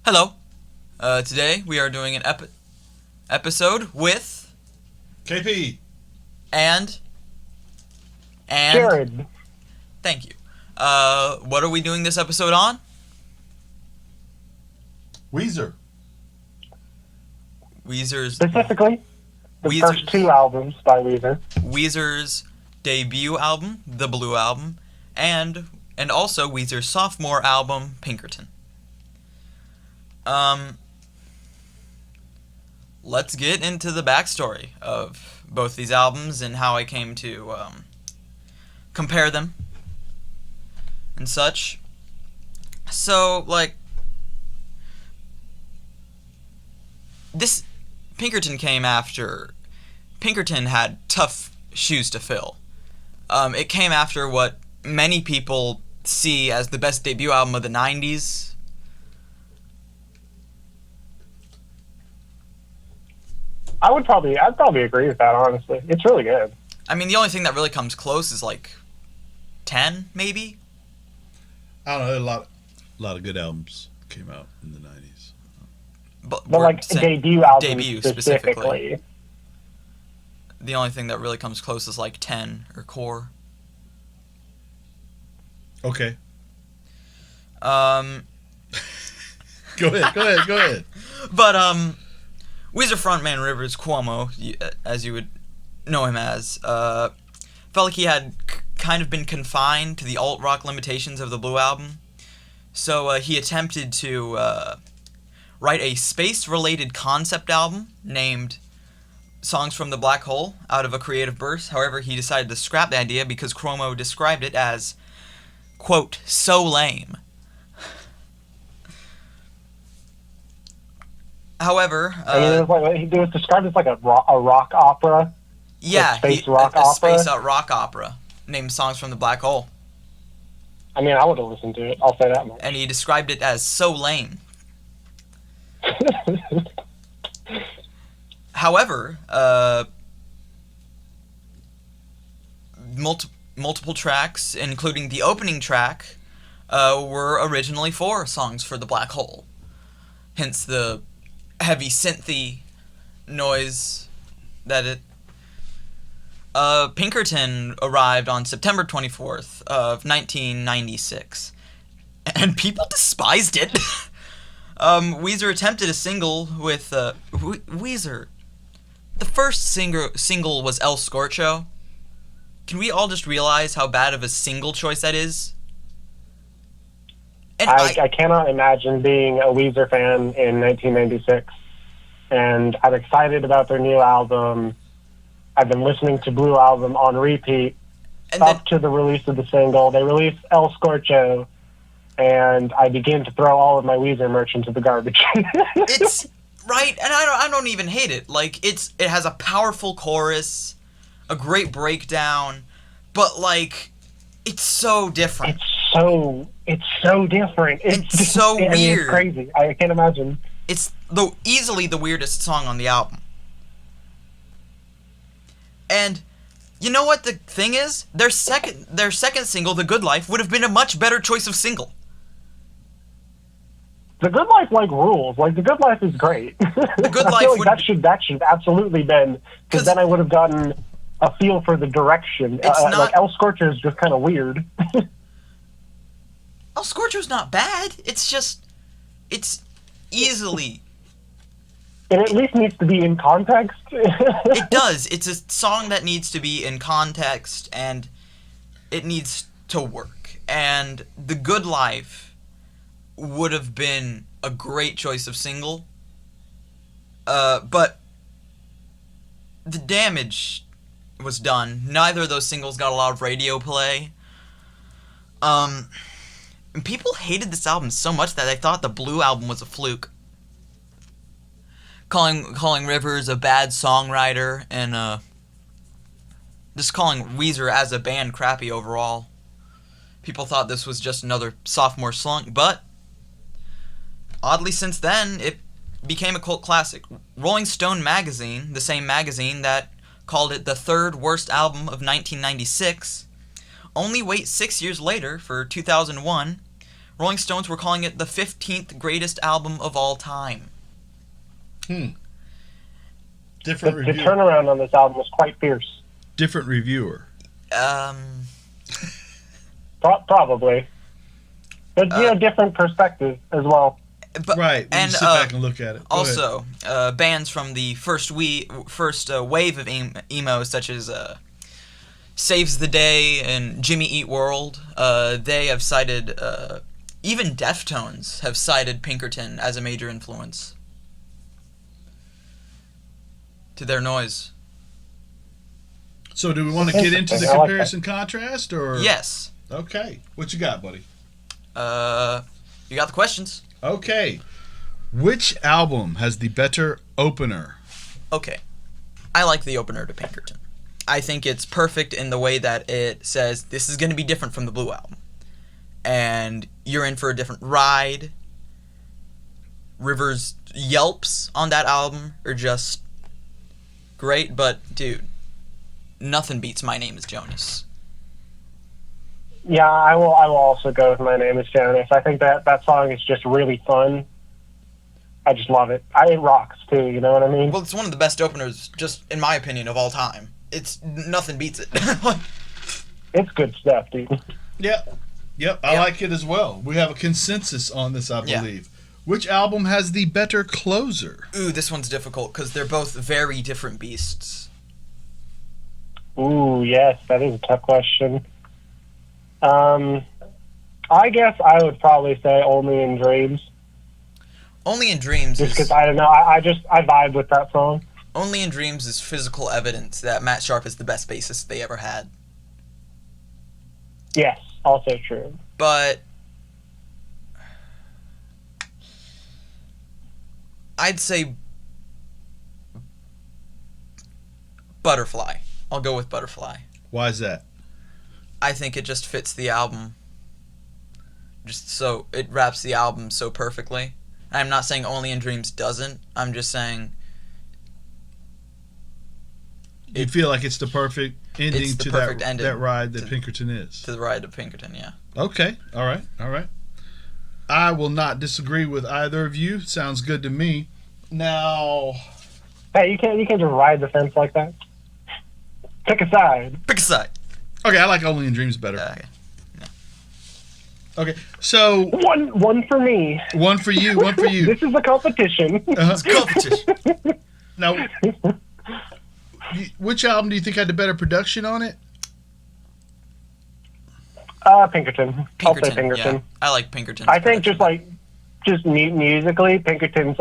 Hello. Today we are doing an episode with KP. and Jared, thank you. What are we doing this episode on? Weezer. Weezer's specifically, the Weezer's- first two albums by Weezer. Weezer's debut album, The Blue Album, and also Weezer's sophomore album, Pinkerton. Let's get into the backstory of both these albums and how I came to compare them and such. So, this Pinkerton came after Pinkerton had tough shoes to fill. It came after what many people see as the best debut album of the 90s. I'd probably agree with that. Honestly, it's really good. I mean, the only thing that really comes close is 10, maybe. I don't know. A lot of good albums came out in the 90s. But we're saying debut album debut specifically. The only thing that really comes close is 10 or Core. Okay. Um, Go ahead. but Weezer frontman Rivers Cuomo, as you would know him as, felt like he had kind of been confined to the alt-rock limitations of the Blue Album. So he attempted to write a space-related concept album named Songs from the Black Hole out of a creative burst. However, he decided to scrap the idea because Cuomo described it as, quote, so lame. However, it was described as a rock opera. yeah, space rock opera? Space rock opera named Songs from the Black Hole. I mean, I would have listened to it. I'll say that much. And he described it as so lame. However, multiple tracks, including the opening track, were originally for Songs for the Black Hole. Hence the heavy synthy noise that it... Pinkerton arrived on September 24th of 1996, and people despised it. Weezer attempted a single with Weezer. The first single was El Scorcho. Can we all just realize how bad of a single choice that is? And I cannot imagine being a Weezer fan in 1996, and I'm excited about their new album. I've been listening to Blue Album on repeat up to the release of the single. They released El Scorcho, and I begin to throw all of my Weezer merch into the garbage. It's right, and I don't even hate it. It has a powerful chorus, a great breakdown, but it's so different. It's so different. It's so weird. It's crazy. I can't imagine. It's easily the weirdest song on the album. And you know what the thing is? Their second single, The Good Life, would have been a much better choice of single. The Good Life rules. The Good Life is great. The Good Life I feel that should absolutely been, because then I would have gotten a feel for the direction. It's not El Scorcho is just kind of weird. El Scorcho's not bad. It's easily. It at least needs to be in context. It does. It's a song that needs to be in context, and it needs to work. And The Good Life would have been a great choice of single. But the damage was done. Neither of those singles got a lot of radio play. And people hated this album so much that they thought the Blue Album was a fluke. Calling Rivers a bad songwriter, and just calling Weezer as a band crappy overall. People thought this was just another sophomore slunk, but oddly since then, it became a cult classic. Rolling Stone magazine, the same magazine that called it the third worst album of 1996, only wait 6 years later, for 2001, Rolling Stones were calling it the 15th greatest album of all time. Different The reviewer. turnaround on this album was quite fierce. Different reviewer. Probably. But, different perspective as well. But, Right. When and you sit back and look at it. Go ahead. also, bands from the first wave of emo, such as Saves the Day and Jimmy Eat World, they have cited, even Deftones have cited Pinkerton as a major influence to their noise. So do we want to get into the I like comparison contrast, or? Yes. Okay. What you got, buddy? You got the questions. Okay. Which album has the better opener? Okay. I like the opener to Pinkerton. I think it's perfect in the way that it says this is going to be different from the Blue Album. And you're in for a different ride. Rivers' yelps on that album are just great, but dude, nothing beats My Name is Jonas. Yeah, I will also go with My Name is Jonas. I think that song is just really fun. I just love it. It rocks too, you know what I mean? Well, it's one of the best openers, just in my opinion, of all time. It's nothing beats it. It's good stuff, dude. Yep. I like it as well. We have a consensus on this, I believe. Which album has the better closer? Ooh, this one's difficult because they're both very different beasts. Ooh, yes, that is a tough question. I guess I would probably say Only in Dreams. Only in Dreams Just is... because, I don't know, I vibe with that song. Only in Dreams is physical evidence that Matt Sharp is the best bassist they ever had. Yes, also true. But I'd say Butterfly. I'll go with Butterfly. Why is that? I think it just fits the album. Just so it wraps the album so perfectly. I'm not saying Only in Dreams doesn't. I'm just saying You feel like it's the perfect ending It's the to perfect that ending that ride that Pinkerton is. to the ride of Pinkerton, yeah. Okay. All right. I will not disagree with either of you. Sounds good to me. Now, Hey, you can't just ride the fence like that. Pick a side. Pick a side. okay, I like Only in Dreams better. Okay. Okay, so One for me. one for you, one for you. This is a competition. It's competition. Now, which album do you think had the better production on it? Pinkerton. I'll say Pinkerton. Yeah. I like Pinkerton. I think just musically, Pinkerton's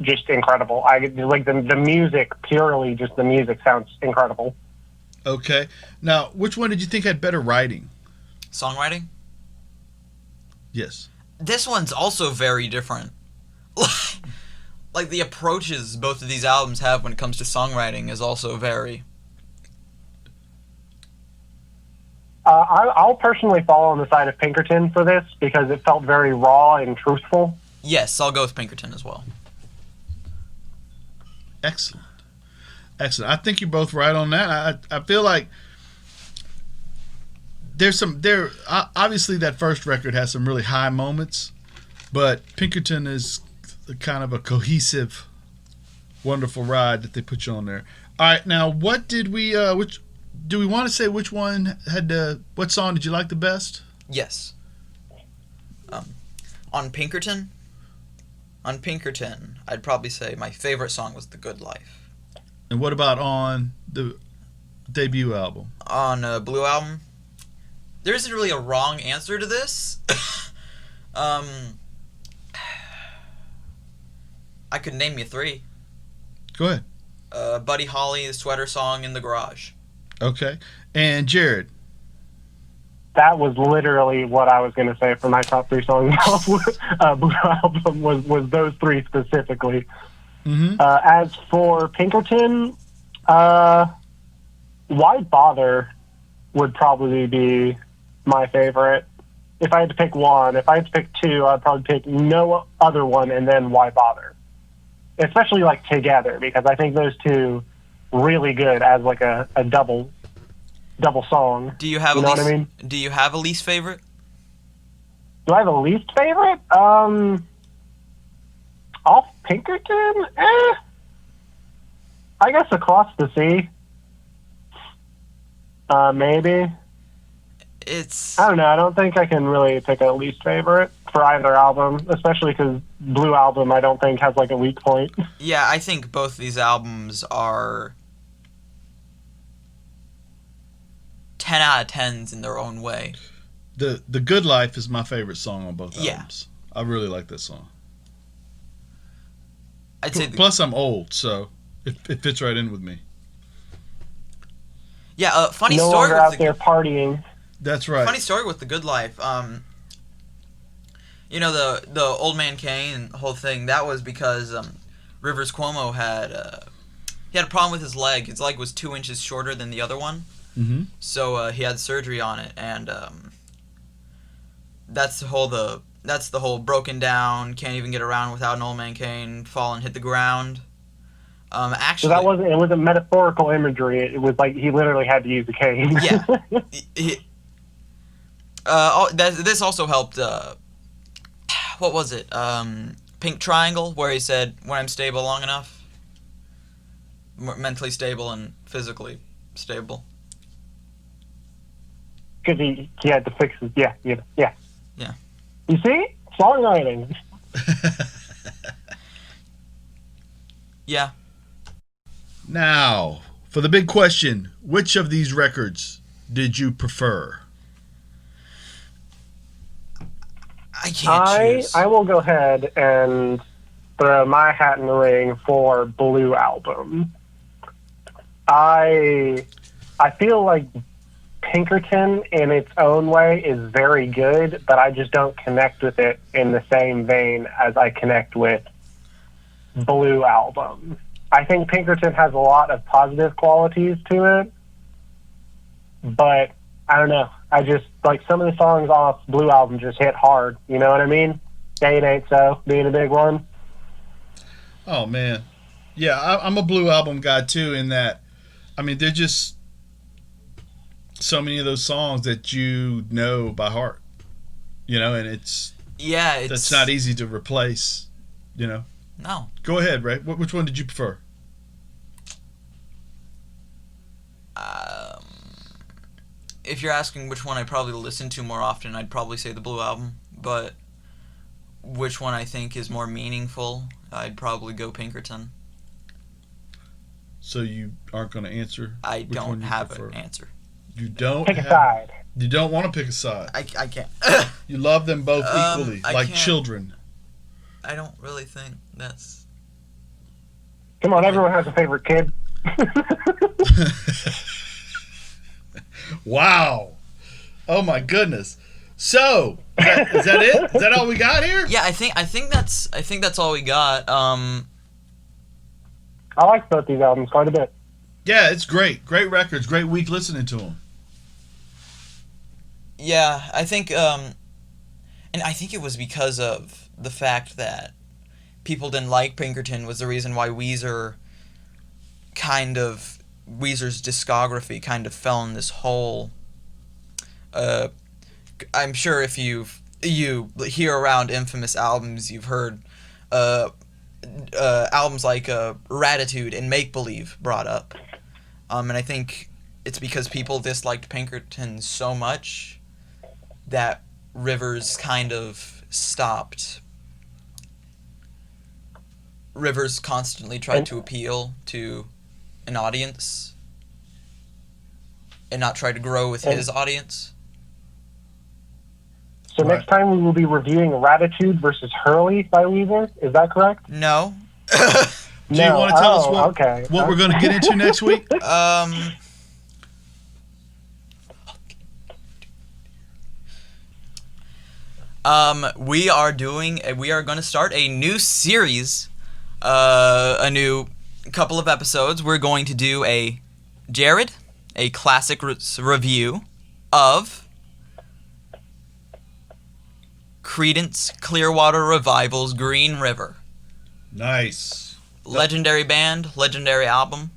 just incredible. I like the music purely. Just the music sounds incredible. Okay. Now, which one did you think had better writing? Songwriting? Yes. This one's also very different. Like the approaches both of these albums have when it comes to songwriting is also very... I'll personally fall on the side of Pinkerton for this because it felt very raw and truthful. Yes, I'll go with Pinkerton as well. Excellent. I think you're both right on that. I feel like obviously that first record has some really high moments, but Pinkerton is kind of a cohesive, wonderful ride that they put you on there. All right, now what did we do we want to say which one what song did you like the best? Yes. On Pinkerton, I'd probably say my favorite song was The Good Life. And what about on the debut album? On Blue Album, there isn't really a wrong answer to this. I could name you three. Go ahead. Buddy Holly, the Sweater Song, in the Garage. Okay. And Jared? That was literally what I was going to say for my top three songs. Blue Album was those three specifically. Mm-hmm. As for Pinkerton, Why Bother would probably be my favorite. If I had to pick one, if I had to pick two, I'd probably pick No Other One and then Why Bother. Especially together, because I think those two really good as a double song. Do you have You know what I mean? Do you have a least favorite? Do I have a least favorite? Off Pinkerton? I guess Across the Sea. Maybe. I don't know. I don't think I can really pick a least favorite for either album, especially because Blue Album I don't think has like a weak point. Yeah, I think both these albums are 10 out of 10s in their own way. The Good Life is my favorite song on both Yeah. albums. I really like that song. I'd say Plus, I'm old, so it fits right in with me. yeah. Funny No story longer with out the there partying. That's right. funny story with the Good Life. You know the Old Man Kane whole thing. That was because Rivers Cuomo had he had a problem with his leg. His leg was 2 inches shorter than the other one, Mm-hmm. so he had surgery on it, and that's the whole broken down, can't even get around without an Old Man Kane, fall and hit the ground. So Actually, that wasn't metaphorical imagery. It was like he literally had to use a cane. Yeah. This also helped. What was it? Pink Triangle, where he said, "When I'm stable long enough, mentally stable and physically stable." Because he had to fix his yeah. Yeah. You see, songwriting. Yeah. Now, for the big question, which of these records did you prefer? I can't choose. I will go ahead and throw my hat in the ring for Blue Album. I feel like Pinkerton in its own way is very good, but I just don't connect with it in the same vein as I connect with Blue Album. I think Pinkerton has a lot of positive qualities to it, but I don't know. I just, like, some of the songs off Blue Album just hit hard. You know what I mean? Day It Ain't So being a big one. Oh, man. Yeah, I'm a Blue Album guy, too, in that, I mean, they're just so many of those songs that you know by heart. You know, and it's not easy to replace, you know. No. Go ahead, Ray. Which one did you prefer? If you're asking which one I probably listen to more often, I'd probably say the Blue Album. But which one I think is more meaningful, I'd probably go Pinkerton. So you aren't going to answer? I which don't one you have prefer? an answer. You don't Pick a have- side. You don't want to pick a side. I can't. You love them both equally, I like can't. children. I don't really think that's... Come on, everyone has a favorite kid. Wow. Oh my goodness. So, is that it? Is that all we got here? Yeah, I think that's all we got. I like both these albums quite a bit. Yeah, it's great. Great records. Great week listening to them. Yeah, I think and I think it was because of the fact that people didn't like Pinkerton was the reason why Weezer's discography kind of fell in this hole. I'm sure if you hear around infamous albums, you've heard albums like Ratitude and Make Believe brought up. And I think it's because people disliked Pinkerton so much that Rivers kind of stopped. Rivers constantly tried to appeal to an audience and not try to grow with his audience. So next time we will be reviewing Ratitude versus Hurley by Weezer. Is that correct? No. Do you want to tell us what we're going to get into next week? We are going to start a new series, a new couple of episodes. We're going to do a classic review of Creedence Clearwater Revival's Green River. Nice. Legendary band, legendary album.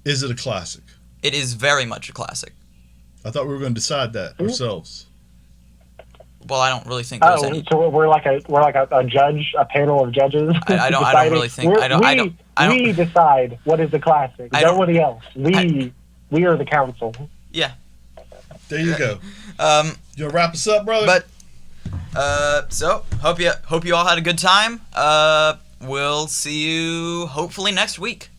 Is it a classic? It is very much a classic. I thought we were going to decide that ourselves. Well, I don't really think there's any. So we're like a judge, a panel of judges. I don't really think. We decide what is the classic. Nobody else. We are the council. Yeah. There you go. You wanna wrap us up, brother? But so hope you all had a good time. We'll see you hopefully next week.